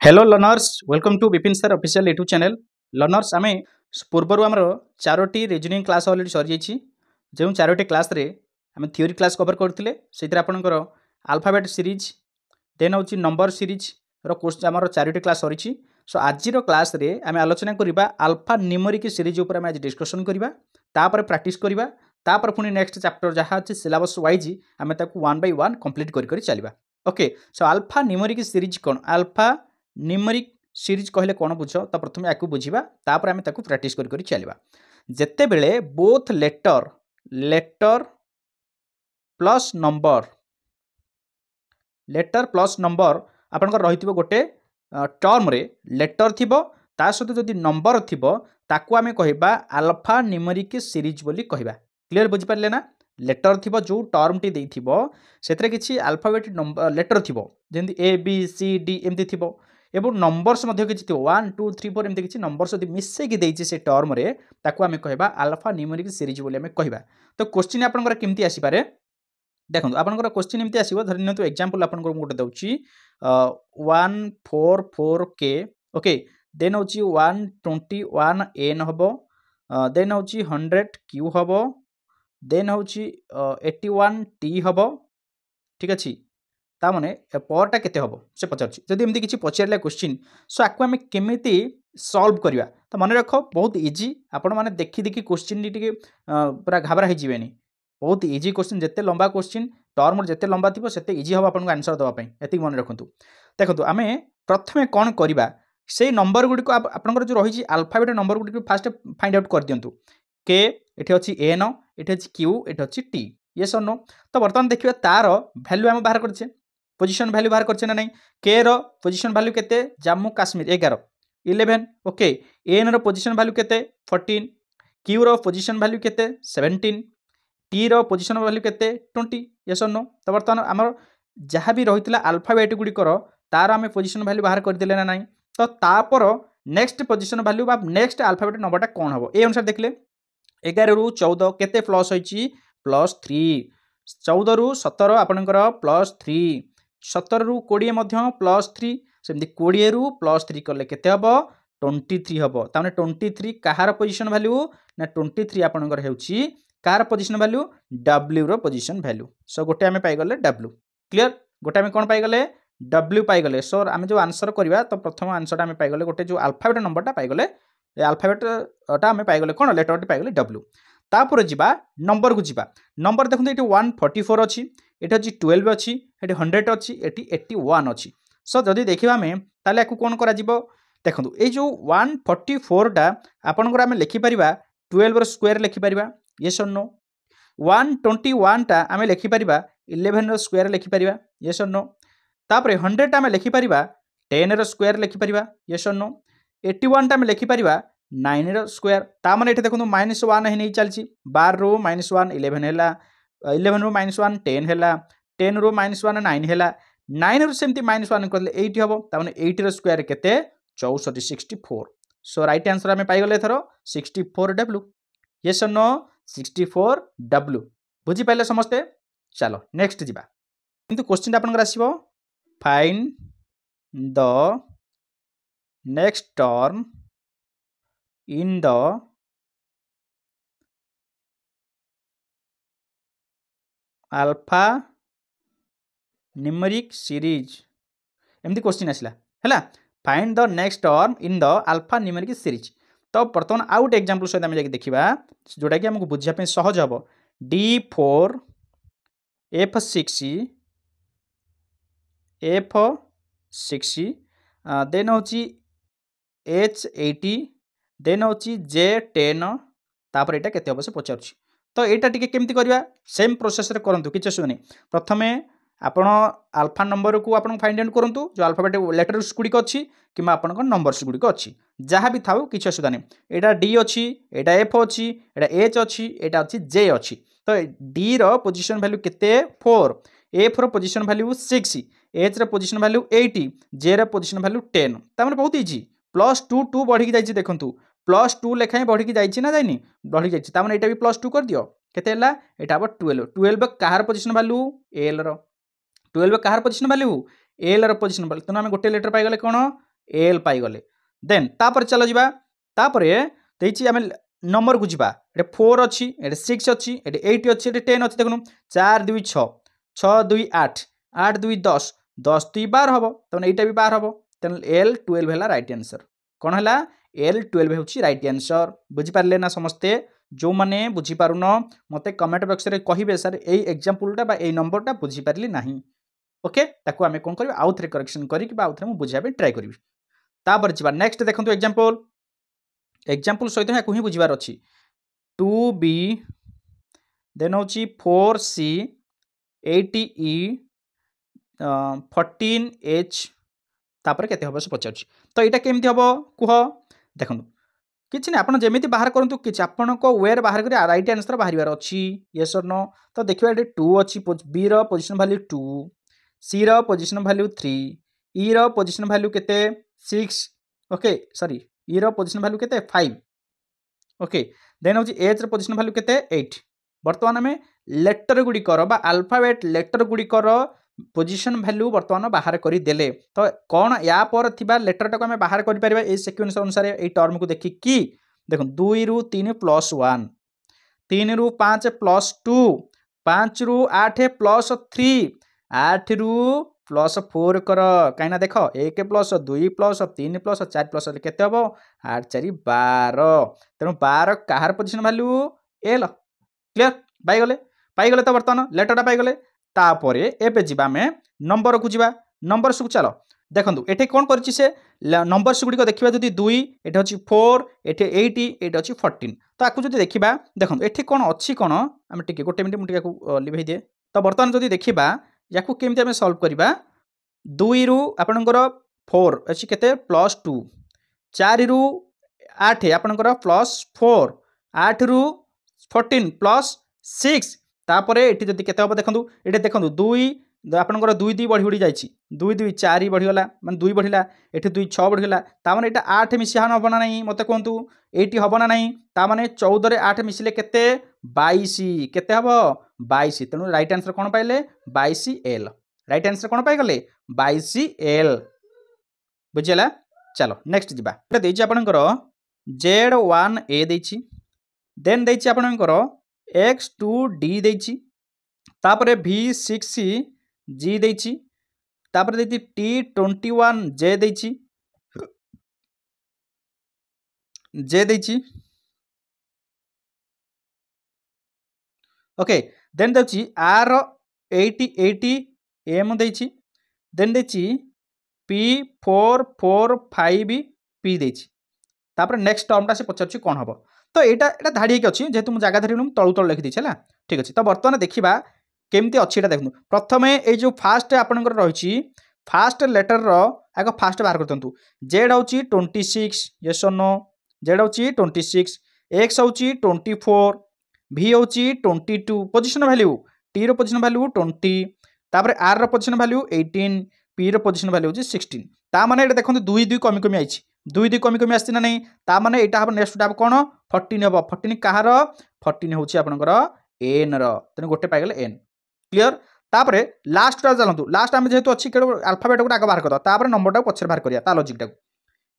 Hello learners welcome to Vipin sir official YouTube channel learners आम पूर्वर आमर चारोटी रिजनिंग क्लास अलरेडी सरी जाइए जो चारोटी क्लास रे आम थ्योरी क्लास कवर करते से आपंकर आल्फाबेट सीरीज देन हूँ नंबर सीरीज रोज आम चारोटी क्लास सरी सो आज क्लास रे आम आलोचना करवा आल्फा न्यूमेरिक सीरीज उपर आज डिस्कसन करवा प्रैक्टिस करवा पुणी नेक्स्ट चैप्टर जहाँ अच्छे सिलेबस वाइज आम वन बाय वन कंप्लीट कर चलवा okay so alpha numeric series कौन आल्फा न्यूमेरिक सीरीज कहले कौन बुझ तो प्रथम या बुझा आम प्रैक्टिस कर चलवा जिते बेले both letter letter plus number आपंकर रही गोटे टर्म रे लेटर थी ता सहित जदि नंबर थी ताकू आम कहवा आल्फा न्यूमेरिक सीरीज बोली कहवा क्लीयर बुझिपारे ना लेटर थी जो टर्म टी देथिबो सेतरे किछि अल्फाबेट लेटर थी जमी ए बी सी डी एमती थी एवं नंबर्स किसी 1 2 3 4 एमती किसी नंबर्स यदि मिसेकी देइछि से टर्म रे ताकू आम कहवा आल्फा न्यूमेरिक सीरीज बोली आम कहवा तो क्वेश्चन आपनकर केमती आसीपारे देखो आपनकर क्वेश्चन एमती आसीबो धरि नियंतु एग्जांपल आपनकर गोटे दउछि 144k ओके देन होछि 121n हबो देन होछि 100q हबो देन होछि 81t हबो ठीक अछि ता माने परटा केते हबो से पचारछि जदि एमती किछि पचारला क्वेश्चन सो आकु आमे केमिति सॉल्व करिया तो मन रखो बहुत इजी आपण माने देखि देखि क्वेश्चन टिके पूरा घाबरा हे जिवेनी बहुत इजी क्वेश्चन जिते लंबा क्वेश्चन टर्म जिते लंबा थी सेते इजी हम आपको आंसर दवाई एति मन रखु देखो आम प्रथमे कौन करवा से नंबर गुड़ी आपंकर जो रही alphabet number Gudi fast find out कर दिंतु के ये अच्छी एन ये अच्छी क्यू ये अच्छी टी ये सर नो तो बर्तमान देखिए तार भैल्यू आम बाहर करछे पोजिशन भैल्यू बाहर करछे ना नहीं के रो पोजिशन भैल्यू केते जम्मू काश्मीर 11 11 ओके एन रो पोजिशन भैल्यू केते 14 क्यू रो पोजिशन भैल्यू केते 17 टी रो पोजिशन भैल्यू केते 20 यस और नो तो बर्तमान आमर जहाँ भी रही अल्फाबेट गुड़िकर तार आम पोजिशन भैल्यू बाहर करदे ना ना तो तापर next position value next alphabet नंबरटा कौन हम ये अनुसार देखले 11 रु 14 केते प्लस होइछि +3 14 रु 17 आपनकर +3 17 रु 20 मध्य +3 सेमती 20 रु +3 कले केते हबो 23 हबो ताने 23 कहार पोजिशन भैल्यू ना 23 आपनकर हेउछि कार पोजिशन भैल्यू W रो पोजिशन भैल्यू सो गोटे आमे पाई गले W क्लियर गोटे आमे कोन पाई गले W पाई गले सो आमे जो आंसर करबा तो प्रथम आंसर आमे पाई गले गोटे जो अल्फाबेट नंबरटा पाई गले ए अल्फाबेटटा आमे पाई गले कोन लेटरटी पाई गले W तापर जिबा नंबर को जिबा नंबर देखु एटी 144 अछि एटी अछि 12 अछि एटी 100 अछि एटी 81 अछि सो जदी देखिबा आमे ताले आकु कोन करा जिवो देखंतु ए जो 144 टा आपनकर आमे लिखि परिबा 12 रो स्क्वायर लिखि परिबा यस और नो 121 टा आमे लिखि परिबा 11 रो स्क्वायर लिखि परिबा यस और नो तापर 100 टा आमे लिखि परिबा 10 रो स्क्वायर लिखि परिबा यस और नो 81 टा आमे लिखि परिबा 9 रो स्क्वायर ता माने एठे देखंतु -1 हे नै चलछि 12 रो -1 11 हैला 11 रो -1 10 हैला 10 रो -1 9 हैला 9 रो सेमति -1 करले 8 हबो ता माने 8 रो स्क्वायर केते 64 64 सो राइट आंसर आमे पाई गले थरो 64W यस और नो 64W बुझी पाइले समस्ते चलो नेक्स्ट जिबा किंतु क्वेश्चन आपनकर आसीबो find the next term in the alpha numeric series एमती क्वेश्चन आसला हैला find the next term in the alpha numeric series तो बर्तमान आउ गोटे एग्जांपल सहित आम देखा जोटा कि आमको बुझापी सहज हम D4 F6 F6 देन हूँ H80 देन हूँ J10 तापर यहाँ केते हम से पचार तो यहाँ टी केमती करवा सेम प्रोसेस करूँ किसी असुविधा नहीं प्रथमे आपण अल्फा नंबर को आप फाइंड आउट करूँ जो अल्फाबेट लेटर्स गुड़िक अच्छी कि नंबर्स गुड़िक अच्छी जहाँ भी थाउ किसी असुविधा नहीं यहाँ D अच्छी यहाँ F अच्छी यहाँ H अच्छी यहाँ अच्छी J अच्छी तो D रो पोजिशन भैल्यू केते 4 F रो पोजिशन भैल्यू 6 H रो पोजिशन भैल्यू 80 J रो पोजिशन भैल्यू 10 तार बहुत इजी +2 2 बढ़ी जाइए देखूँ +2 लेखाएं बढ़ी जाइए ना जाइनी बढ़ी जाइए तार यहाँ भी +2 कर दियो केते हला एटा अब 12 12 कहार पोजिशन भैल्यू L रो 12 कहार पोजिशन भैल्यू L रो पोजिशन भैल्यू तेना आम गोटे लेटर पाई गले कोन एल पाइगले देन तापर चलो जीवा तापर देछि आमे नंबर को जीवा एटे 4 अछि एटे 6 अछि एटे 8 अछि एटे 10 अछि देखुनु 4 2 6 6 2 8 8 2 10 10 2 12 हबो तने एटा भी 12 हबो तने एल 12 हैला राइट आंसर कोन हैला एल 12 होछि राइट आंसर बुझी पारले ना समस्ते जो माने बुझी पारुनो मते कमेंट बॉक्स रे कहिबे सर एई एग्जांपल टा बा एई नंबर टा बुझी पारली नाही ओके ताको आमे कोन करबे आउ थरे करेक्शन करी कि बा आउ थरे मु बुझाबे ट्राई करबी तापर जिबा नेक्स्ट देखंतु एग्जांपल एग्जांपल सहित या कुही बुझिबार अछि 2b देन होछि 4c 80e 14h तापर केते हबो से पचाउछि तो एटा केमति हबो कुह देखंतु किछि नै आपण जेमिति बाहर करंतु किछि आपण को वेयर बाहर करी राइट आंसर बाहरिबार अछि यस और नो तो देखिबा एटे 2 अछि b रो पोजीशन वैल्यू 2 c रो पोजीशन वैल्यू 3 e रो पोजीशन वैल्यू केते 6 ओके सॉरी e रो पोजीशन वैल्यू केते 5 ओके देन होची h रो पोजीशन वैल्यू केते 8 वर्तमान में लेटर गुडी कर बा अल्फाबेट लेटर गुडी कर पोजीशन वैल्यू वर्तमान बाहर करी देले तो कोन या पर थिबा लेटर टाको हमें बाहर करि परिबा ए सीक्वेंस अनुसार ए टर्म को देखि कि देखो 2 रु 3 प्लस 1 3 रु 5 प्लस 2 5 रु 8 प्लस 3 8 रु प्लस 4 कर कहीं देख 1 प्लस 2 प्लस 3 प्लस 4 प्लस केते हबो 8 4 12 तेणु 12 कहार पोजीशन वैल्यू एल क्लियर पाइगले तो बर्तमान लेटरटा पाइगले तापरे एबे जिबा में नंबर को जिबा नंबर को चलो देखंतु एठे कोन करछि से नंबर्स गुडी को देखिबा जदी 2 एठे अछि 4 एठे 80 एठे अछि 14 तो आकु जदी देखिबा देखंतु एठे कोन अछि कोन हम टिके गोटे मिनिट मुटिया को लिभै दे तो बर्तमान जदी देखिबा याकू केमति हम सॉल्व करबा 2 रु आपनकर 4 अछि केते प्लस 2 4 रु 8 आपनकर प्लस 4 8 रु 14 प्लस 6 तापरे एठी जदी केते हबो देखंतु एठी देखंतु 2 आपनकर 2 2 बढ़ी बढ़ी जाईछि 2 2 4 बढ़िगला माने 2 बढ़िला एठी 2 6 बढ़िगला ता माने एटा 8 मिसिहान हबना नाही मते कोंतु एठी हबना नाही ता माने 14 रे 8 मिसिले केते 22 केते हबो 22 तेनु राइट आंसर कोन पाइले 22l राइट आंसर कोन पाइ गले 22l बुझिला चलो नेक्स्ट जिबा एटा देछि आपनकर z1a देछि देन देछि आपनकर x2d देछि तापरे v6c g देछि तापरे देछि t21j देछि j देछि ओके देन देछि r 80 m देछि देन देछि p445 p देछि तापर नेक्स्ट टर्मटा से पचारछि कोन हबो तो एटा धाडी के अछि जेतु मु जागा धरि नु तळु तळ लिखि दिछि हला ठीक अछि तो वर्तमान देखिबा केमती अछि एटा देखनु प्रथमे ए जो फास्ट आपनकर रहिछि फास्ट लेटर रो आगो फास्ट बाहर करतंतु z होछि 26 यस और नो z होछि 26 x होछि 24 v होछि 22 पोजीशन वैल्यू t रो पोजीशन वैल्यू 20 तापर r रो position value 18 p row position value होछि 16 ता माने एटा देखंतु 2 2 कमी कमी आइछि 2 2 कमी कमी आस्ति ना नहीं ता माने एटा हबो नेक्स्ट टाइप कोन 14 हबो 14 कहार 14 होछि आपनकर n रो तने गोटे पाइ गेले n क्लियर तापरे लास्ट टा चलंतु लास्ट हम जेहेतु अछि केडो अल्फाबेट को आगे बाहर कर तापरे नंबर टा पछर बाहर करिया ता लॉजिक टा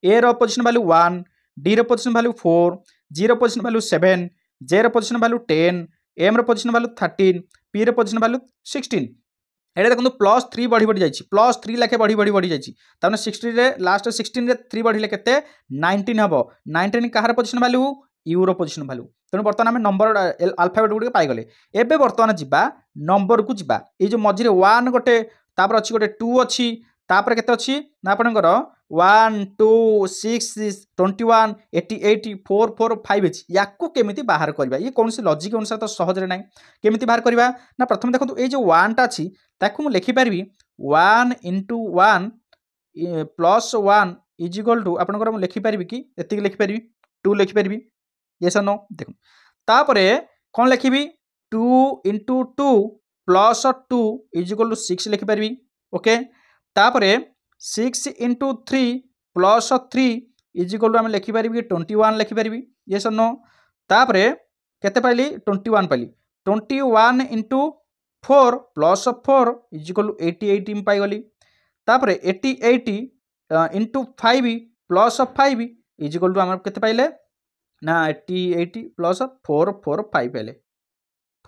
a row position value 1 d row position value 4 g row position value 7 j row position value 10 m row position value 13 p row position value 16 एटा देखंतु प्लस 3 बढ़ी बढ़ी जाईछि प्लस 3 लाखे बढ़ी बढ़ी बढ़ी जाईछि ताने 60 रे लास्ट 16 रे 3 बढ़िले केते 19 हबो 19 कहार पोजीशन वैल्यू u रो पोजीशन वैल्यू तने वर्तमान हम नंबर अल्फाबेट गुडी पाइ गले एबे वर्तमान जिबा नंबर को जिबा ए जो मझिरे 1 गोटे तापर अछि गोटे 2 अछि तापर केते अछि ना आपनकर 1 2 6 21 88 4 4 5 अछि याकू केमिति बाहर करबा ये कोनसी लॉजिक अनुसार तो सहज रे नै केमिति बाहर करबा ना प्रथम देखंतु ए जो 1 टा अछि ताकू मु लिखि परबी 1 into 1 plus 1 is equal to आपनकर मु लिखि परबी कि एति लिखि परबी 2 लिखि परबी यस नो देखो तापरे कोन लिखिबी 2 into 2 plus 2 is equal to 6 लिखि परबी ओके तापरे 6 into 3 plus 3 is equal to हम लिखि परबी 21 लिखि परबी यस नो तापरे केते पाइली 21 पाइली 21 into 4 plus 4 is equal to 88 पाई गली तापरे 88 into 5 plus 5 is equal to आम के पाइले ना 80 प्लस 445 पाइले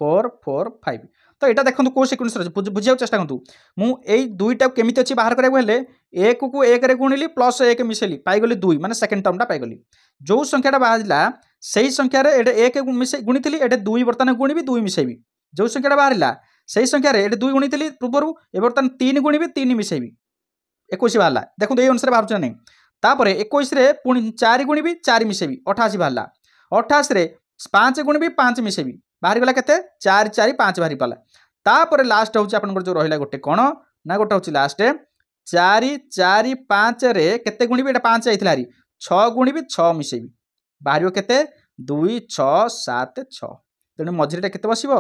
445 तो यहाँ देखो कौ सिक्वेन्स बुझा चेष्टा करूँ मुझे दुईटा केमी अच्छी बाहर कराया एक को एक गुणिली प्लस एक मिसेली पाइगली 2 माने सेकेंड टर्मटा पाइगली जो संख्याटा बाहर से ही संख्यार एक मिसे गुणी थी ये 2 बर्तमान गुणी 2 मिसेबी जो संख्याटा बाहर से ही संख्यार ये 2 गुणी थी पूर्व ए बर्तमान 3 गुणी 3 मिसेबी 21 बाहर देखो ये अनुसार बाहर नहीं तापर 21 पुणी 4 गुणी 4 मिसेबी 88 बाहर 88 5 गुणी 5 मिसेबी बाहरी गला केते 4 4 5 बाहरी पाला तापर लास्ट होची आपनकर जो रहिला गोटे कोन ना गोटे होची लास्ट 4 4 5 रे केते गुणी एटा 5 आइथिला हरी 6 गुणी 6 मिसेबी बाहरियो केते 2 6 7 6 तेणु मझिरेटा केते बसिबो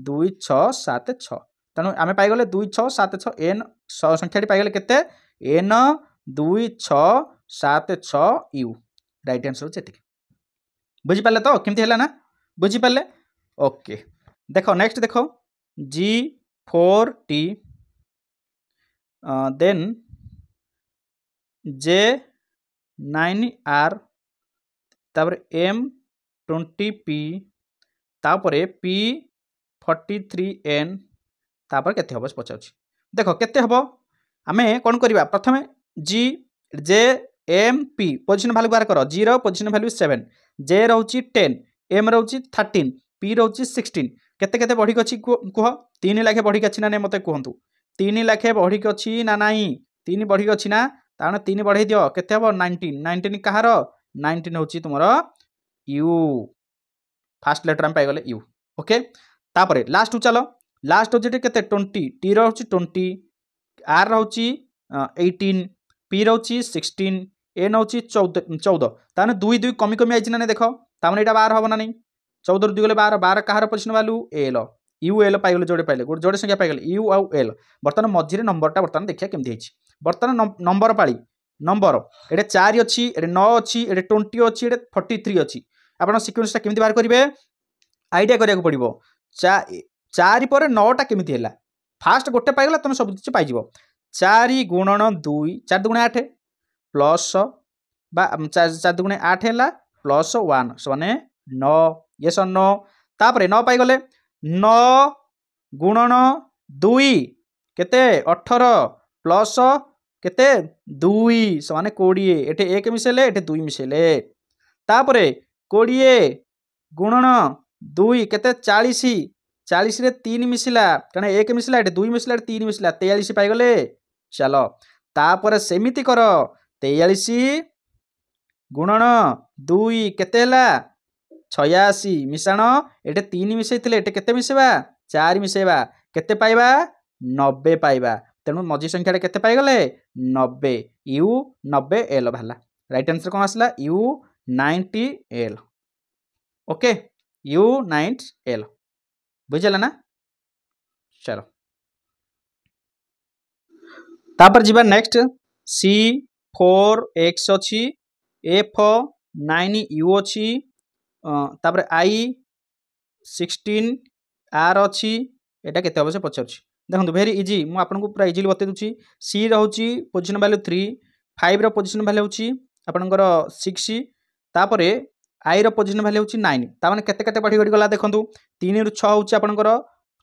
2 6 7 6 तेणु आमे पाई गले 2 6 7 6 एन संख्याटी पाई गले केते एन 2 6 7 6 यू राइट आंसर होची एटिक बुझी पाले तो केमती हैला ना बुझी पाले ओके देखो नेक्स्ट देखो G4T देन J9R तापर M20P तापर P43N तापर केते हबो पचाउछि देखो केते हबो आमे कोन करबा प्रथमे G J M P position value बाहर करो 0 position value 7 J रहउछि 10 M रहउछि 13 P रहउछि 16 केते केते बढ़ी अछि कुह 3 लाखे बढ़ी अछि ना नै मते कहंतु 3 लाखे बढ़ी अछि ना नाही 3 बढ़ी अछि ना ताने 3 बढ़ाई दियो केते हबो 19 19 कहार 19 होछि तुमरो U फर्स्ट लेटर हम पाई गले U ओके तापरे लास्ट चलो लास्ट होछि केते 20 T रहउछि 20 R रहउछि 18 P रहउछि 16 N होछि 14 ताने 2 2 कमी कमी आइछि ना देखो ताने एटा 12 हबो ना नै 14 2 गले 12 12 कहार position value L U L पाइगले जोड़े पाइले गोटे जोड़े संख्या पाइगले यू आउ एल बर्तमान मझिरे नंबरटा बर्तमान देखिया केमती हेछि बर्तमान नंबर पाली नंबर एटे 4 अछि एटे 9 अछि एटे 20 अछि एटे 43 अछि आपण सीक्वेंसटा केमती बाहर करिवे आइडिया करिया पड़िबो 4 पर 9 टा केमती हैला फास्ट गोटे पाइगला तमे सब किछि पाइ जिवो 4 गुणन 2 4 दुगुणे 8 प्लस बा 4 दुगुणे 8 हैला प्लस 1 सने 9 yes or no तापरे 9 पाई गले 9 गुणन 2 केते 18 प्लस केते 2 सने 20 एटे 1 मिसेले एटे 2 मिसेले तापरे 20 गुणन 2 केते 40 40 रे 3 मिसिला कने 1 मिसिला एटे 2 मिसिला एटे 3 मिसिला 43 पाई गले चलो तापरे सेमिति करो 43 गुणन 2 केते हला 86 मिशाण एटे 3 मिसेइथिले एटे केते मिसेबा 4 मिसेबा केते पाइबा 90 पाइबा तेणु मझी संख्याटा केते पाई गले 90 U 90 L भाला राइट आंसर कोन आसला U 90 L okay U 90 L बुझला ना चलो तापर जीवा नेक्स्ट C4X अछि F9U अछि तापर I16 R अच्छी एटा केते अवश्य पचारुछि देखंतु वेरी इजी मु आपन को पूरा इजीली बते दुछि C रहउछि पोजीशन वैल्यू 3 5 रो पोजीशन वैल्यू होछि आपनकर 6 तापर I रो पोजीशन वैल्यू होछि 9 ता माने केते केते बढ़ी बढ़ी गला देखंतु 3 रु 6 होछि आपनकर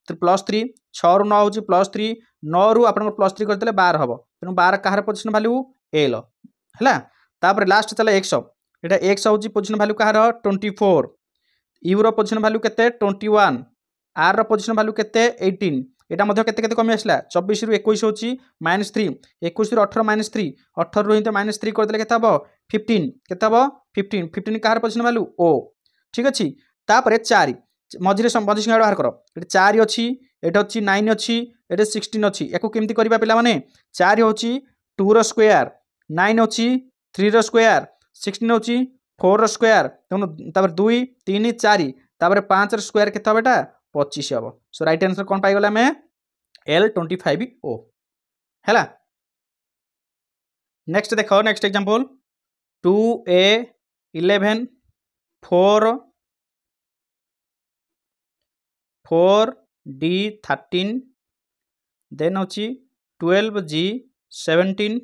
+3 6 रु 9 होछि +3 9 रु आपनकर +3 करदेले 12 हबो तेनु 12 कहार पोजीशन वैल्यू L हला तापर लास्ट चला 100 एटा x होछि पोजीशन वैल्यू कहार 24 U रो पोजीशन वैल्यू केते 21 R रो पोजीशन वैल्यू केते 18 एटा मध्ये केते केते कमी आसला 24 रु 21 होछि -3 21 रु 18 -3 18 रु हिंते -3 कर देले केते हबो 15 केते हबो 15 15 कहार पोजीशन वैल्यू O ठीक अछि तापरे 4 मझिरे मझि संख्या बाहर करो एटा 4 अछि एटा अछि 9 अछि एटा 16 अछि एको केमती करबा पिला माने 4 होछि 2 रो स्क्वायर 9 अछि 3 रो स्क्वायर 16 होछि 4 रो स्क्वायर तेनु तापर 2 3 4 तापर 5 रो स्क्वायर केते हबेटा 25 हबो सो राइट आंसर कोन पाई गला में L25O हैला नेक्स्ट देखो next example 2A11 4 4D13 then होछि 12G17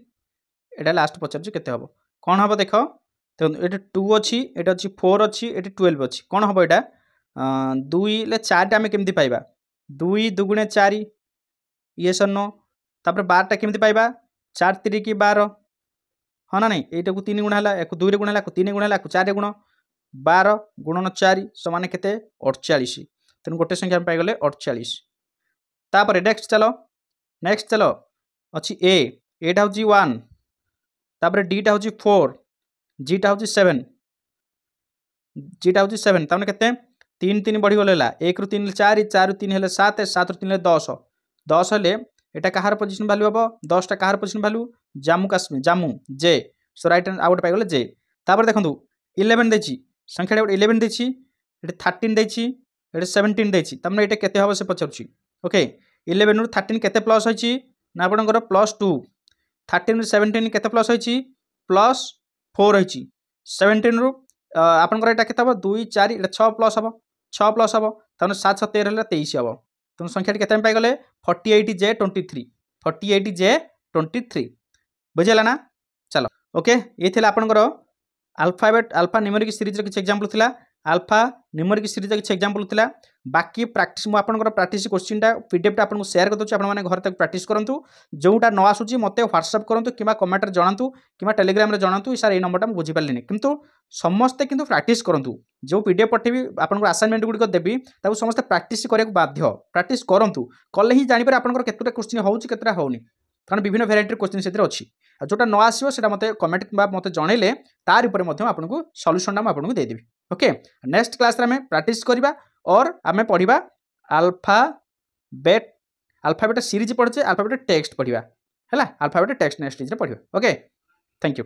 এটা লাस्ट पचार केते हम कौन हम देख देखो ये 2 अच्छी ये अच्छी 4 अच्छी ये 12 अच्छी कौन हम यहाँ 2 ले 4 आम केमती पाइबा 2 2 4 ये सन तापर 12टा केमती पाइबा 4 3 की 12 हाँ ना नहीं यटा को 3 गुणा है या 2 गुणा है 3 गुणा है 4 गुण 12 गुणन 4 समान केते 48 तेणु गोटे संख्या हम पाइगले 48 तापर नेक्स्ट चलो अच्छी एटा हूँ 1 तापर डीटा हूँ 4 जीटा हूँ 7 जीटा हूँ 7 तामने केते 3 3 बढ़ी गले 1 रु 3 4 4 रु 3 हेले 7 7 रु 3 10 10 हेले एटा कहार पोजीशन वैल्यू हम 10 टा कहार पोजीशन वैल्यू जम्मू काश्मीर जम्मू जे सो राइट हैंड आउट पाइगले जे तापर देखंतु 11 देछि संख्या 11 देछि एटा 13 देछि एटा 17 देछि तामने एटा केते हबो से पचरछि ओके 11 रु 13 केते प्लस होछि ना आपनकर +2 13 रु 17 केते प्लस होछि +4 होछि 17 रु आपनकर एटा केते हबो 2 4 एटा 6 प्लस हबो 6 प्लस हबो ताने 7 7 13 हेला 23 हबो तुम संख्या केते पाई गले 48J23 48J23 बुझेला ना चलो ओके ये थिला आपनकर अल्फाबेट अल्फा न्यूमेरिक सीरीज रो किछ एग्जांपल थिला अल्फा न्यूमेरिक सीरीज रो किछ एग्जांपल थिला बाकी प्रैक्टिस मु आपनकर प्रैक्टिस क्वेश्चन टा पीडीएफ टा आपनको शेयर कर दोछु आपन माने घर तक प्रैक्टिस करंतु जोटा न आसुची मते व्हाट्सएप करंतु किबा कमेंट रे जणांतु किबा टेलीग्राम रे जणांतु सर ए नंबर टा बुझी पारलिनी किंतु समस्त किंतु प्रैक्टिस करंतु जो पीडीएफ पठेबी आपनकर असाइनमेंट गुडी को देबी ताकू समस्त प्रैक्टिस करिया बाध्य प्रैक्टिस करंतु कले ही जानि पर आपनकर केतुटा क्वेश्चन होउची केतरा होउनी कारण विभिन्न भेराइटी क्वेश्चन से अच्छी जोटा न आसो से मत कमेंट मत जनइले तार ऊपर आपको सॉल्यूशन आपको देदेवी ओके नेक्स्ट क्लास रे हमें प्रैक्टिस करवा और आम पढ़ा अल्फाबेट सीरीज पढ़े अल्फाबेट टेक्स्ट पढ़ा है अल्फाबेट टेक्स्ट नेक्स्ट पढ़ा ओके थैंक यू।